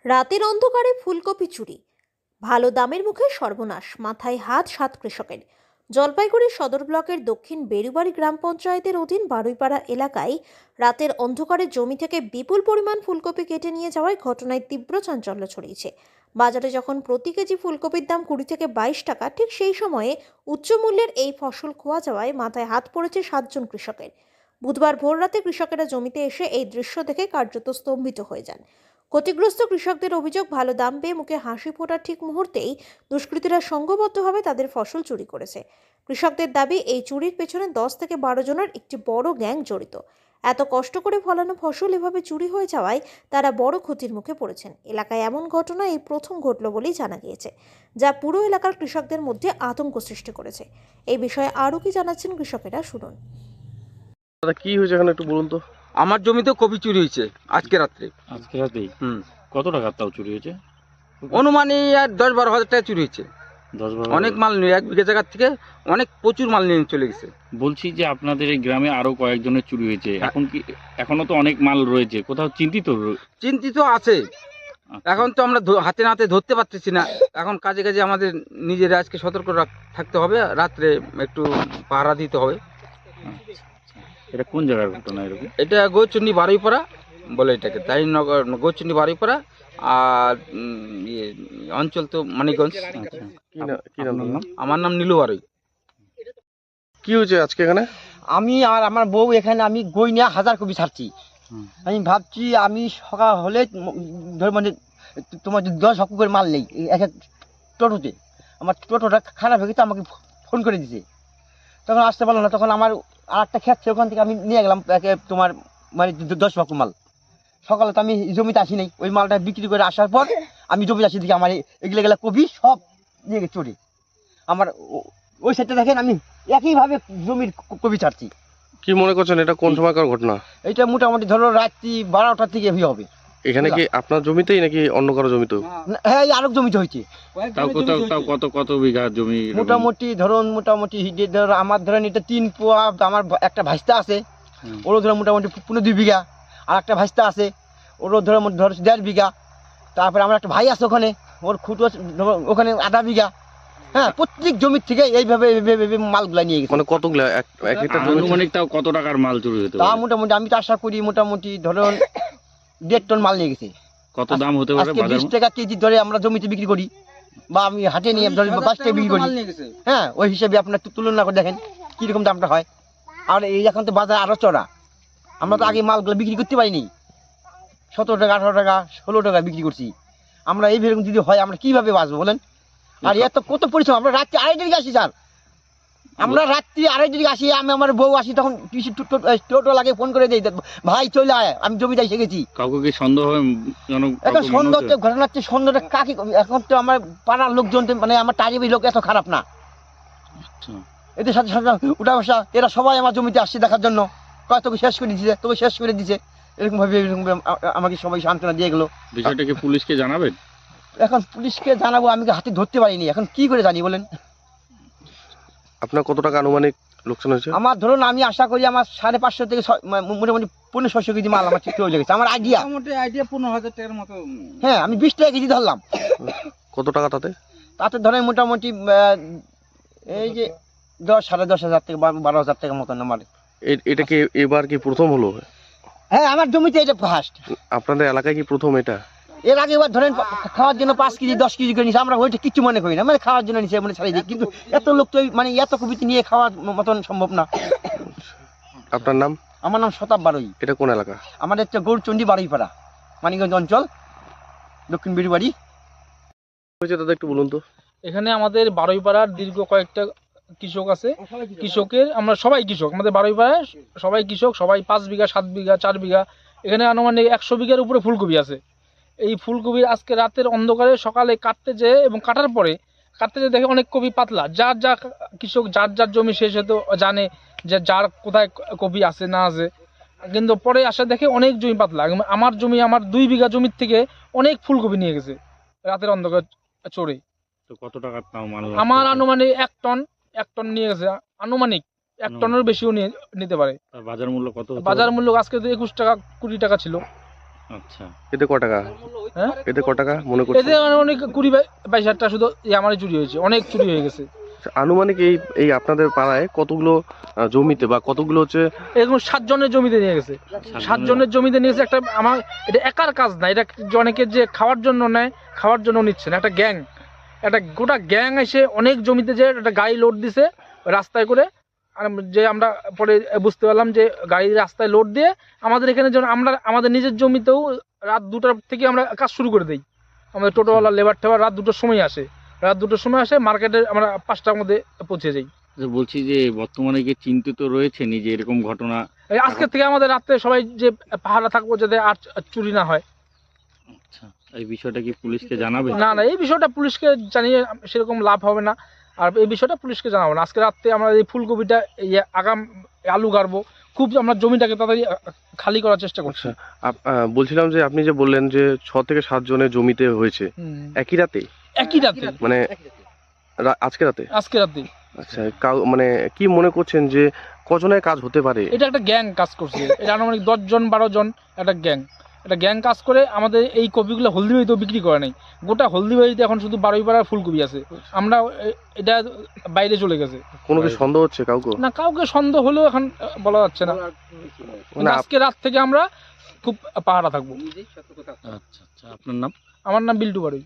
রাতের অন্ধকারে ফুলকপি চুরি, ভালো দামের মুখে সর্বনাশ, মাথায় হাত সাত কৃষকের। জলপাইগুড়ি সদর ব্লকের দক্ষিণ বেরুবাড়ি গ্রাম পঞ্চায়েতের অধীন বারুইপাড়া এলাকায় রাতের অন্ধকারে জমি থেকে বিপুল পরিমাণ ফুলকপি কেটে নিয়ে যাওয়ায় ঘটনায় তীব্র চাঞ্চল্য ছড়িয়েছে। বাজারে যখন প্রতি কেজি ফুলকপির দাম 20 থেকে 22 টাকা, ঠিক সেই সময়ে উচ্চ মূল্যের এই ফসল খোয়া যাওয়ায় মাথায় হাত পড়েছে 7 জন কৃষকের। বুধবার ভোররাতে কৃষকেরা জমিতে এসে এই দৃশ্য দেখে কার্যত স্তম্ভিত হয়ে যান। ক্ষতিগ্রস্ত কৃষকদের অভিযোগ, ভালো দাম পেয়ে মুখে হাসি ফোটার ঠিক মুহূর্তেই দুষ্কৃতীরা সংঘবদ্ধভাবে তাদের ফসল চুরি করেছে। কৃষকদের দাবি, এই চুরির পেছনে 10 থেকে 12 জনের একটি বড় গ্যাং জড়িত। এত কষ্ট করে ফলানো ফসল এভাবে চুরি হয়ে যাওয়ায় তারা বড় ক্ষতির মুখে পড়েছেন। এলাকায় এমন ঘটনা এই প্রথম ঘটল বলেই জানা গিয়েছে, যা পুরো এলাকার কৃষকদের মধ্যে আতঙ্ক সৃষ্টি করেছে। এই বিষয়ে আরও কি জানাচ্ছেন কৃষকেরা, শুনুন। দাদা কি হয়েছে এখানে একটু বলুন তো। আমার জমিতে কপি চুরি হয়েছে আজকে রাত্রে। আজকে রাতেই? কত টাকার তাও চুরি হয়েছে? অনুমানে আর 10-12 হাজার টাকা চুরি হয়েছে। 10-12 অনেক মাল নিয়ে 1 বিঘা জায়গার থেকে অনেক প্রচুর মাল নিয়ে চলে গেছে। বলছি যে আপনাদের এই গ্রামে আরো কয়েকজনের চুরি হয়েছে, এখন কি এখনো তো অনেক মাল রয়েছে, কোথাও চিন্তিত? চিন্তিত আছে। এখন তো আমরা হাতে নাতে ধরতে পারতেছি না। এখন কাজে কাজে আমাদের নিজের আজকে সতর্ক থাকতে হবে, রাত্রে একটু পাহারা দিতে হবে। এটা কোন জায়গার ঘটনা এরকম? এটা গৌচন্ডী বারুইপাড়া বলে এটাকে, তাই নগর গৌচন্ডী বারুইপাড়া। আর অঞ্চল তো মানিকগঞ্জ। কি নাম তোমার? আমার নাম নীলু বারুই। কি হয়েছে আজকে এখানে? আমি আর আমার বউ এখানে আমি গইনা 1000 কপি ছাড়ছি। আমি ভাবছি আমি সকাল হলে ধর মানে তোমার 10 হক করে মাল নেই এক এক টোটোতে। আমার টোটোটা খারাপ হয়ে গেছে, আমাকে ফোন করে দিছে। তখন আসতে পারলো না, তখন আমার আর একটা ক্ষেত ছিল, ওখান থেকে আমি নিয়ে গেলাম তোমার মানে 10 হক মাল। সকালে তো আমি জমিতে আসি নাই, ওই মালটা বিক্রি করে আসার পর আমি জমিতে আসি, দেখি আমার এগুলো কপি সব নিয়ে গেছে চোরে। আমার ওই সাইডটা দেখেন, আমি একইভাবে জমির কপি ছাড়ছি। কি মনে করছেন এটা কোন সময়কার ঘটনা? এটা মোটামুটি ধরো রাত্রি 12টার থেকে হবে। এখানে কি আপনার জমিতেই নাকি অন্য কারো জমিতেও? হ্যাঁ, এই আরেক জমিতে হয়েছে। তাও কত বিঘা জমি? মোটামুটি ধরুন আমার ধরেন এটা 3 পোয়া। আমার একটা ভাইস্তা আছে, ওরও ধরো মোটামুটি 15-2 বিঘা। আর একটা ভাইস্তা আছে, ওরও ধরো 1.5 বিঘা। তারপরে আমার একটা ভাই আছে ওখানে, ওর খুঁটো ওখানে 1/2 বিঘা। হ্যাঁ, প্রত্যেক জমির থেকে এইভাবে মালগুলা নিয়ে গেছে। মানে কতগুলা এক একটা জমি? আনুমানিক তাও কত টাকার মাল চুরি হতে তা পারে? মোটামুটি আমি তো আশা করি মোটামুটি ধরুন 1.5 টন মাল নিয়ে গেছে। কত দাম হতে পারে আজকে বাজারে? 20 টাকা কেজি ধরে আমরা জমিতে বিক্রি করি, বা আমি হাটে নিয়ে ধরে 22 টাকা বিক্রি করি। হ্যাঁ, ওই হিসাবে আপনার তুলনা করে দেখেন কিরকম দামটা হয়। আর এই এখন তো বাজার আরো চড়া। আমরা তো আগে মালগুলো বিক্রি করতে পারিনি, 17 টাকা 18 টাকা 16 টাকা বিক্রি করছি। আমরা এইরকম যদি হয় আমরা কিভাবে বাঁচবো বলেন? আর এত কত পরিশ্রম। আমরা রাত্রি 2:30 দিকে আসি স্যার, আমরা রাত্রি 2:30 দিকে আসি। আমি আমার বউ আসি, তখন টোটো লাগে, ফোন করে দেই, ভাই চলে আয়, আমি জমিতে এসে গেছি। কাউকে কি সন্দেহ হয়? এখন সন্দেহ তো ঘটনা হচ্ছে, সন্দেহটা কাকে? এখন তো আমার পাড়ার লোকজন মানে আমার টাইপের লোক এত খারাপ না। এদের সাথে সাথে উঠা বসা, এরা সবাই আমার জমিতে আসছে দেখার জন্য, কয় তোকে শেষ করে দিছে, তোকে শেষ করে দিছে, এরকম ভাবে আমাকে সবাই সান্ত্বনা দিয়ে গেলো। বিষয়টা কি পুলিশকে জানাবেন? এখন পুলিশকে জানাবো, আমি হাতে ধরতে পারিনি, এখন কি করে জানি বলেন? আপনার কত টাকা আনুমানিক লোকসান হয়েছে? আমার ধরুন আমি আশা করি আমার 550 থেকে মোটামুটি 1500 কেজি মাল আমার ঠিক হয়ে গেছে। আমার আইডিয়া 15,000 টাকার মতো। হ্যাঁ, আমি 20 টাকা কেজি ধরলাম। কত টাকা তাতে? তাতে ধরেন মোটামুটি এই যে 10,000-10,500 থেকে 12,000 টাকার মতন আমার। এটা কি এবার কি প্রথম হলো? হ্যাঁ, আমার জমিতে এটা ফার্স্ট। আপনাদের এলাকায় কি প্রথম এটা? এর আগে এবার ধরেন খাওয়ার জন্য 5 কেজি 10 কেজি করে নিছে, আমরা ওইটা কিছু মনে করি না, মানে খাওয়ার জন্য নিছে, মানে ছাড়িয়ে দিই। কিন্তু এত লোক তো মানে এত কবিতা নিয়ে খাওয়ার মতন সম্ভব না। আপনার নাম? আমার নাম শতাব বারুই। এটা কোন এলাকা? আমাদের তো গৌরচন্ডী বারুইপাড়া, মানিকগঞ্জ অঞ্চল, দক্ষিণ বেরুবাড়ি। হয়েছে দাদা একটু বলুন তো। এখানে আমাদের বারুইপাড়ার দীর্ঘ কয়েকটা কৃষক আছে। কৃষকের আমরা সবাই কৃষক, আমাদের বারুইপাড়ায় সবাই কৃষক, সবাই 5 বিঘা 7 বিঘা 4 বিঘা। এখানে আনুমানিক 100 বিঘার উপরে ফুলকপি আছে। এই ফুলকপির আজকে রাতের অন্ধকারে সকালে কাটতে যেয়ে এবং কাটার পরে কাটতে যেয়ে দেখে অনেক কপি পাতলা। যার যা কৃষক যার জমি সে তো জানে যে যার কোথায় কপি আছে না আছে, কিন্তু পরে আসা দেখে অনেক জমি পাতলা। আমার জমি, আমার 2 বিঘা জমির থেকে অনেক ফুলকপি নিয়ে গেছে রাতের অন্ধকার চড়ে। তো কত টাকার তাও মাল? আমার আনুমানিক 1 টন নিয়ে গেছে। আনুমানিক 1 টনের বেশিও নিতে পারে। বাজার মূল্য কত? বাজার মূল্য আজকে তো 21 টাকা 20 টাকা ছিল। আচ্ছা, এতে ক টাকা হ্যাঁ এতে ক টাকা মনে এতে করছেন? মানে অনেক 20-22 শুধু আমারই চুরি হয়েছে, অনেক চুরি হয়ে গেছে। আনুমানিক এই আপনাদের পাড়ায় কতগুলো জমিতে বা কতগুলো হচ্ছে এরকম 7 জনের জমিতে নিয়ে গেছে, 7 জনের জমিতে নিয়ে গেছে। একটা আমার এটা একার কাজ না, এটা অনেকের যে খাওয়ার জন্য নেয়, খাওয়ার জন্য নিচ্ছে না, একটা গ্যাং, একটা গোটা গ্যাং এসে অনেক জমিতে যে একটা গাড়ি লোড দিছে রাস্তায় করে। আর যে আমরা পরে বুঝতে পারলাম যে গাড়ি রাস্তায় লোড দিয়ে আমাদের এখানে যেন আমরা আমাদের নিজের জমিতেও রাত 2টার থেকে আমরা কাজ শুরু করে দিই। আমাদের টোটোওয়ালা লেবার টেবার রাত 2টার সময় আসে, রাত 2টার সময় আসে, মার্কেটে আমরা 5টার মধ্যে পৌঁছে যাই। আচ্ছা, বলছি যে বর্তমানে কি চিন্তিত রয়েছেন যে এরকম ঘটনা? এই আজকে থেকে আমাদের রাত্রে সবাই যে পাহারা থাকবো যাতে আর চুরি না হয়। আচ্ছা, এই বিষয়টা কি পুলিশকে জানাবে? না না, এই বিষয়টা পুলিশকে জানিয়ে সেরকম লাভ হবে না, আর এই বিষয়টা পুলিশকে জানাবো না। আজকে রাত্রে আমরা এই ফুলকপিটা এই আগাম আলু গাড়বো, খুব আমরা জমিটাকে তাড়াতাড়ি খালি করার চেষ্টা করছি। বলছিলাম যে আপনি যে বললেন যে 6 থেকে 7 জনের জমিতে হয়েছে হুম। একই রাতে, একই রাতে, মানে আজকে রাতে? আজকে রাতে। আচ্ছা, মানে কি মনে করছেন যে কজনের কাজ হতে পারে? এটা একটা গ্যাং কাজ করছে, এটা আনুমানিক 10-12 জন একটা গ্যাং কাজ করে। আমাদের এই কপিগুলো হলদিবাড়িতেও বিক্রি করে নাই, গোটা হলদিবাড়িতে এখন শুধু বারুইপাড়ার ফুলকপি আছে। আমরা এটা বাইরে চলে গেছে। কোনো কি সন্দেহ হচ্ছে কাউকে? না, কাউকে সন্দেহ হলেও এখন বলা যাচ্ছে না। মানে আজকে রাত থেকে আমরা খুব পাহারা থাকবো। আচ্ছা আচ্ছা, আপনার নাম? আমার নাম বিল্টু বাড়ুই।